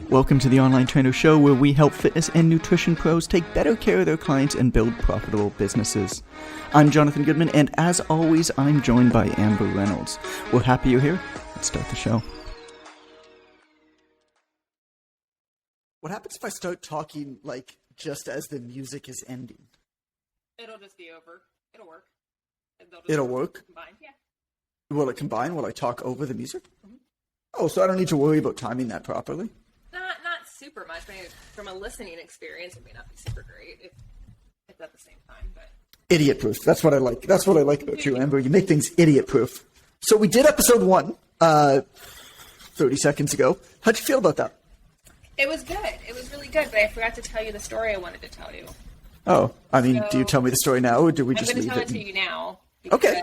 Welcome to the Online Trainer Show, where we help fitness and nutrition pros take better care of their clients and build profitable businesses. I'm Jonathan Goodman, and as always, I'm joined by Amber Reynolds. We're happy you're here. Let's start the show. What happens if I start talking, just as the music is ending? It'll just be over. It'll work. It'll work? Combine, yeah. Will it combine? Will I talk over the music? Mm-hmm. Oh, so I don't need to worry about timing that properly? Not super much. I mean, from a listening experience, it may not be super great if at the same time, but... Idiot-proof. That's what I like. That's what I like about you, Amber. You make things idiot-proof. So we did episode 1 30 seconds ago. How'd you feel about that? It was good. It was really good, but I forgot to tell you the story I wanted to tell you. Oh, I mean, do you tell me the story now, or do we just leave it? I'm going to tell it to you now. Okay.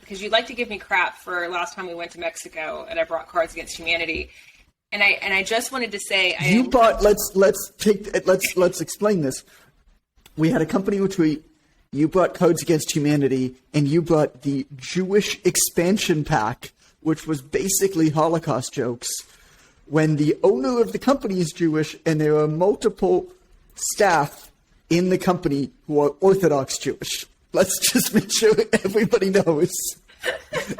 Because you'd like to give me crap for last time we went to Mexico, and I brought Cards Against Humanity. And I just wanted to say you bought. Let's explain this. We had a company retreat. You brought Cards Against Humanity, and you brought the Jewish expansion pack, which was basically Holocaust jokes. When the owner of the company is Jewish, and there are multiple staff in the company who are Orthodox Jewish. Let's just make sure everybody knows.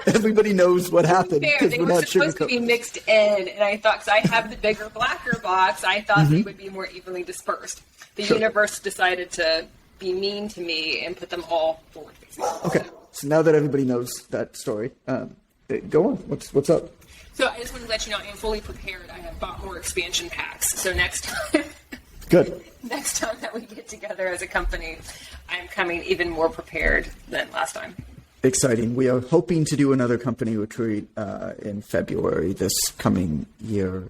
Everybody knows what happened. They were supposed to be mixed in, and I thought, because I have the bigger, blacker box, I thought they would be more evenly dispersed. The universe decided to be mean to me and put them all forward facing. Okay, so now that everybody knows that story, go on. What's up? So I just wanted to let you know I'm fully prepared. I have bought more expansion packs. So next time... Good. Next time that we get together as a company, I'm coming even more prepared than last time. Exciting. We are hoping to do another company retreat in February this coming year.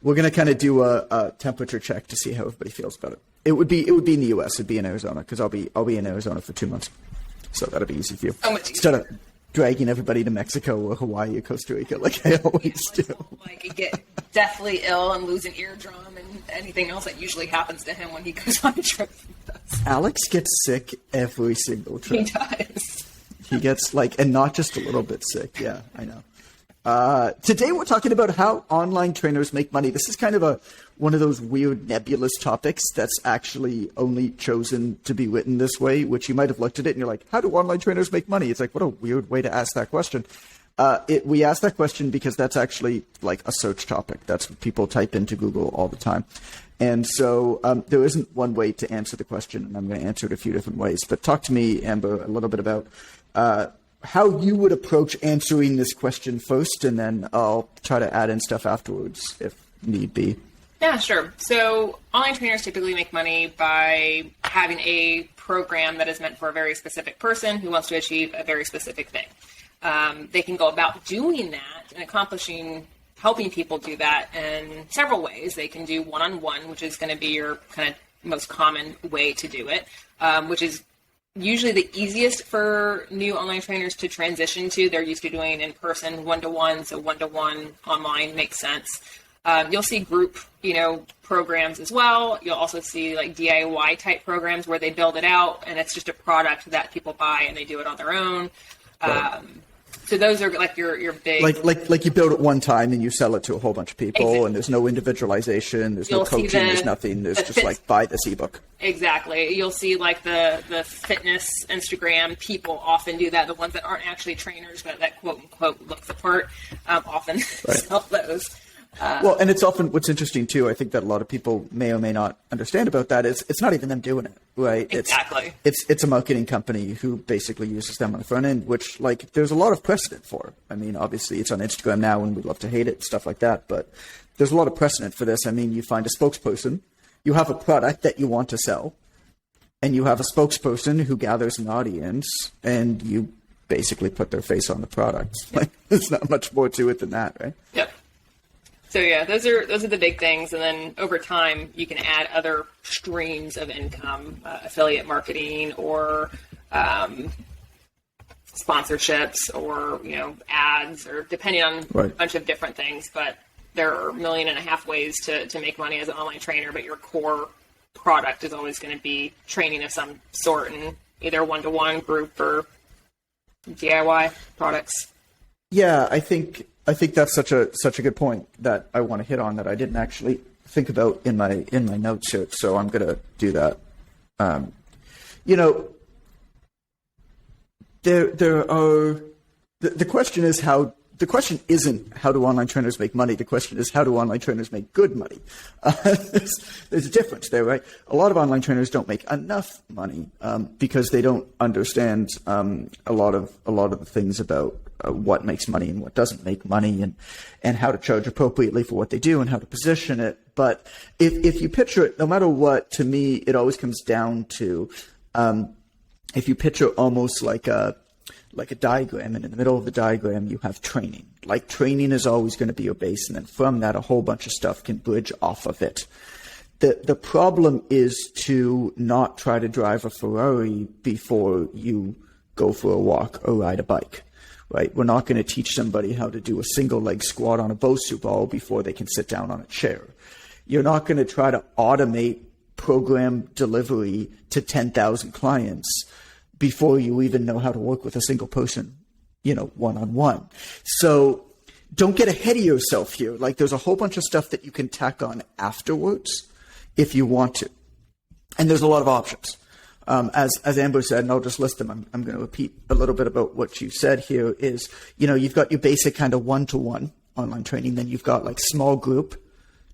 We're going to kind of do a temperature check to see how everybody feels about it. It would be in the U.S. It'd be in Arizona, because I'll be in Arizona for 2 months, so that'll be easy for you. So much easier. Instead of dragging everybody to Mexico or Hawaii or Costa Rica like I always do. Get deathly ill and lose an eardrum and anything else that usually happens to him when he goes on a trip with us. Alex gets sick every single trip. He does. He gets and not just a little bit sick. Yeah, I know. Today we're talking about how online trainers make money. This is kind of one of those weird nebulous topics that's actually only chosen to be written this way, which you might have looked at it and you're like, how do online trainers make money? It's like, what a weird way to ask that question. We asked that question because that's actually like a search topic. That's what people type into Google all the time. And so there isn't one way to answer the question, and I'm going to answer it a few different ways. But talk to me, Amber, a little bit about how you would approach answering this question first, and then I'll try to add in stuff afterwards if need be. Yeah, sure. So online trainers typically make money by having a program that is meant for a very specific person who wants to achieve a very specific thing. They can go about doing that and helping people do that in several ways. They can do one-on-one, which is going to be your kind of most common way to do it, which is usually the easiest for new online trainers to transition to. They're used to doing in-person one-to-one, so one-to-one online makes sense. You'll see group, programs as well. You'll also see like DIY type programs where they build it out and it's just a product that people buy and they do it on their own. Right. So those are like your big... Like you build it one time and you sell it to a whole bunch of people. Exactly. And there's no individualization, there's no coaching, there's nothing. There's just buy this ebook. Exactly. You'll see like the fitness Instagram people often do that. The ones that aren't actually trainers, but that quote unquote look the part, often sell those. Well, and it's often what's interesting too. I think that a lot of people may or may not understand about that is it's not even them doing it, right? Exactly. It's a marketing company who basically uses them on the front end, which there's a lot of precedent for. I mean, obviously it's on Instagram now, and we'd love to hate it, stuff like that. But there's a lot of precedent for this. I mean, you find a spokesperson, you have a product that you want to sell, and you have a spokesperson who gathers an audience, and you basically put their face on the product. Yep. There's not much more to it than that, right? Yep. So yeah, those are the big things, and then over time you can add other streams of income, affiliate marketing or sponsorships or ads, or depending on a bunch of different things. But there are 1.5 million ways to make money as an online trainer, but your core product is always going to be training of some sort, in either one-to-one, group, or DIY products. Yeah, I think I think that's such a good point that I want to hit on that I didn't actually think about in my notes here. So I'm going to do that. You know, there are the question is how. The question isn't how do online trainers make money. The question is how do online trainers make good money. There's a difference there, right? A lot of online trainers don't make enough money because they don't understand a lot of the things about what makes money and what doesn't make money, and how to charge appropriately for what they do and how to position it. But if you picture it, no matter what, to me, it always comes down to if you picture almost like a diagram, and in the middle of the diagram you have training. Like, training is always going to be your base, and then from that a whole bunch of stuff can bridge off of it. The problem is to not try to drive a Ferrari before you go for a walk or ride a bike, right? We're not going to teach somebody how to do a single leg squat on a Bosu ball before they can sit down on a chair. You're not going to try to automate program delivery to 10,000 clients before you even know how to work with a single person, one-on-one. So don't get ahead of yourself here. Like, there's a whole bunch of stuff that you can tack on afterwards if you want to. And there's a lot of options. As Amber said, and I'll just list them, I'm going to repeat a little bit about what you said here is, you've got your basic kind of one-to-one online training. Then you've got like small group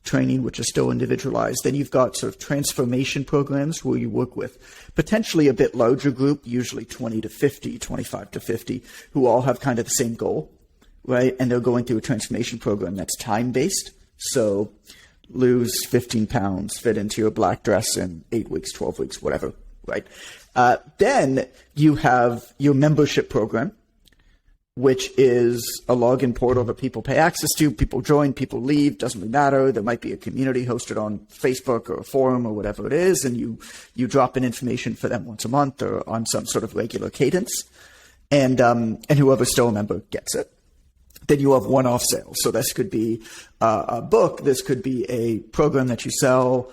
training, which is still individualized. Then you've got sort of transformation programs where you work with potentially a bit larger group, usually 20 to 50, 25 to 50, who all have kind of the same goal, right? And they're going through a transformation program that's time-based. So lose 15 pounds, fit into your black dress in 8 weeks, 12 weeks, whatever, right? Then you have your membership program, which is a login portal that people pay access to. People join, people leave, doesn't really matter. There might be a community hosted on Facebook or a forum or whatever it is, and you drop in information for them once a month or on some sort of regular cadence, and whoever's still a member gets it. Then you have one-off sales. So this could be a book, this could be a program that you sell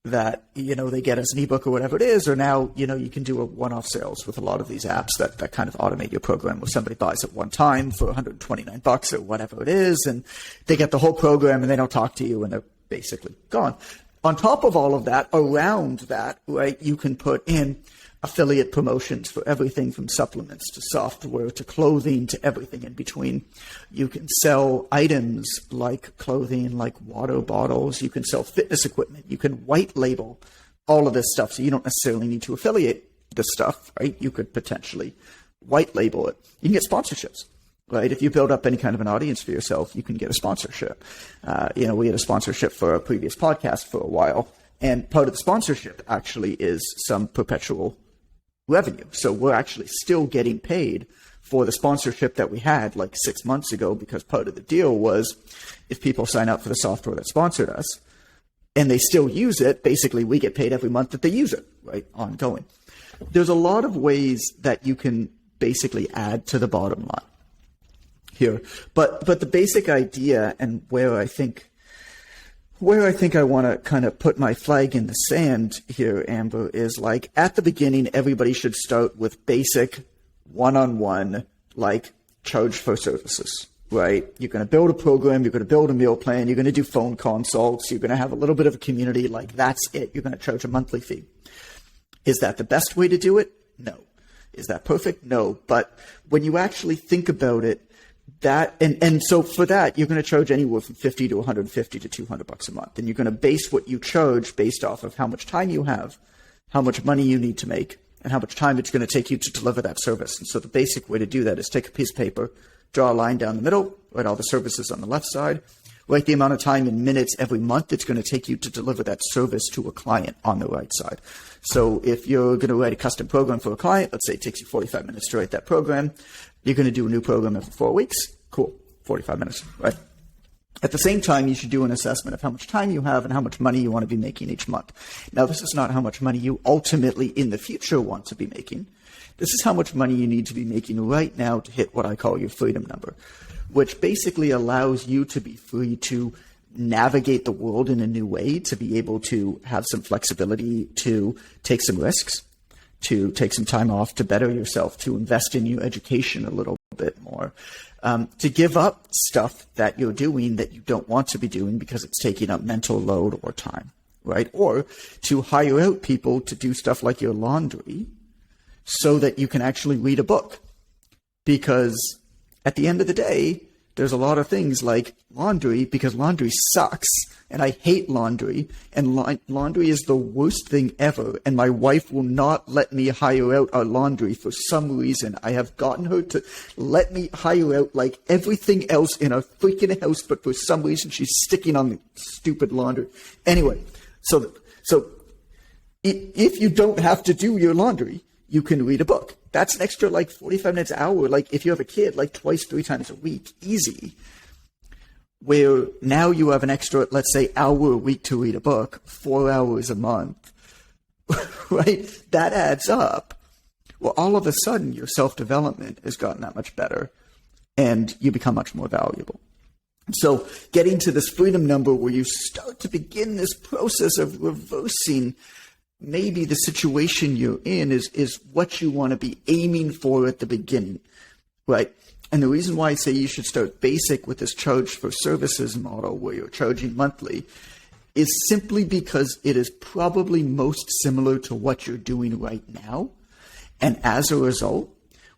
that, they get as an ebook or whatever it is, or now, you can do a one-off sales with a lot of these apps that kind of automate your program where somebody buys it one time for $129 or whatever it is, and they get the whole program and they don't talk to you and they're basically gone. On top of all of that, around that, right, you can put in affiliate promotions for everything from supplements to software to clothing to everything in between. You can sell items like clothing, like water bottles. You can sell fitness equipment. You can white label all of this stuff. So you don't necessarily need to affiliate this stuff, right? You could potentially white label it. You can get sponsorships, right? If you build up any kind of an audience for yourself, you can get a sponsorship. We had a sponsorship for a previous podcast for a while. And part of the sponsorship actually is some perpetual revenue. So we're actually still getting paid for the sponsorship that we had like 6 months ago, because part of the deal was if people sign up for the software that sponsored us and they still use it, basically we get paid every month that they use it, right? Ongoing. There's a lot of ways that you can basically add to the bottom line here. But the basic idea, and where I think I want to kind of put my flag in the sand here, Amber, is like at the beginning, everybody should start with basic one-on-one, like charge for services, right? You're going to build a program. You're going to build a meal plan. You're going to do phone consults. You're going to have a little bit of a community. Like, that's it. You're going to charge a monthly fee. Is that the best way to do it? No. Is that perfect? No. But when you actually think about it, so for that, you're going to charge anywhere from $50 to $150 to $200 a month. And you're going to base what you charge based off of how much time you have, how much money you need to make, and how much time it's going to take you to deliver that service. And so the basic way to do that is take a piece of paper, draw a line down the middle, write all the services on the left side, write the amount of time in minutes every month it's going to take you to deliver that service to a client on the right side. So if you're going to write a custom program for a client, let's say it takes you 45 minutes to write that program, you're going to do a new program every 4 weeks. Cool. 45 minutes, right? At the same time, you should do an assessment of how much time you have and how much money you want to be making each month. Now, this is not how much money you ultimately in the future want to be making. This is how much money you need to be making right now to hit what I call your freedom number, which basically allows you to be free to navigate the world in a new way, to be able to have some flexibility, to take some risks, to take some time off, to better yourself, to invest in your education a little bit more, to give up stuff that you're doing that you don't want to be doing because it's taking up mental load or time, right? Or to hire out people to do stuff like your laundry so that you can actually read a book. Because at the end of the day, there's a lot of things like laundry, because laundry sucks, and I hate laundry, and laundry is the worst thing ever, and my wife will not let me hire out our laundry for some reason. I have gotten her to let me hire out like everything else in our freaking house, but for some reason she's sticking on the stupid laundry. Anyway, so if you don't have to do your laundry, you can read a book. That's an extra like 45 minutes, hour. Like if you have a kid, like twice, 3 times a week, easy. Where now you have an extra, let's say, hour a week to read a book, 4 hours a month, right? That adds up. Well, all of a sudden your self-development has gotten that much better and you become much more valuable. So getting to this freedom number where you start to begin this process of reversing maybe the situation you're in is what you want to be aiming for at the beginning, right? And the reason why I say you should start basic with this charge for services model where you're charging monthly is simply because it is probably most similar to what you're doing right now. And as a result,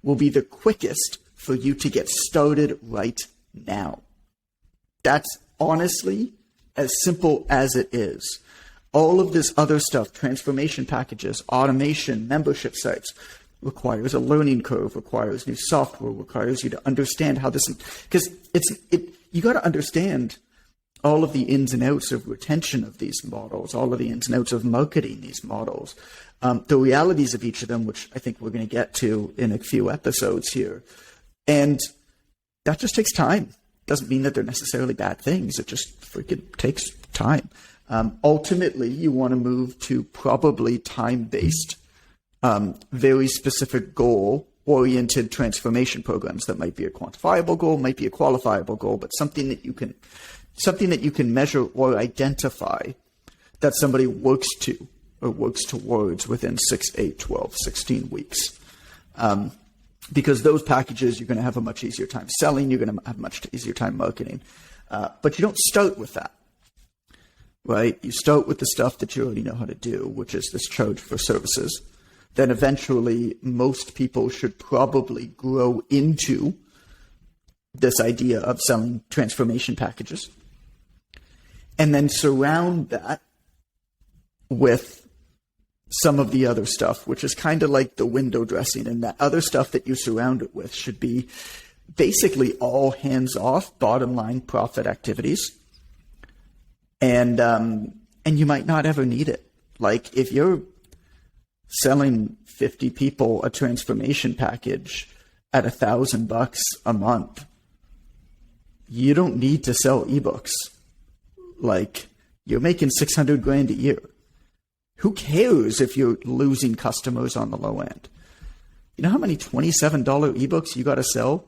will be the quickest for you to get started right now. That's honestly as simple as it is. All of this other stuff, transformation packages, automation, membership sites, requires a learning curve, requires new software, requires you to understand how this, because you got to understand all of the ins and outs of retention of these models, all of the ins and outs of marketing these models, the realities of each of them, which I think we're going to get to in a few episodes here. And that just takes time. Doesn't mean that they're necessarily bad things. It just freaking takes time. Ultimately, you want to move to probably time-based, very specific goal-oriented transformation programs. That might be a quantifiable goal, might be a qualifiable goal, but something that you can measure or identify that somebody works to or works towards within 6, 8, 12, 16 weeks. Because those packages, you're going to have a much easier time selling, you're going to have a much easier time marketing. But you don't start with that. Right? You start with the stuff that you already know how to do, which is this charge for services. Then eventually, most people should probably grow into this idea of selling transformation packages. And then surround that with some of the other stuff, which is kind of like the window dressing. And that other stuff that you surround it with should be basically all hands-off, bottom-line profit activities. And you might not ever need it. Like if you're selling 50 people a transformation package at $1,000 a month, you don't need to sell ebooks. Like you're making $600,000 a year. Who cares if you're losing customers on the low end? You know how many $27 ebooks you got to sell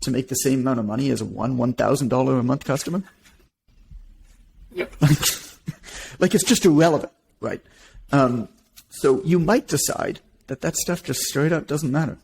to make the same amount of money as a $1,000 a month customer? Yep. Like it's just irrelevant, right? So you might decide that stuff just straight up doesn't matter.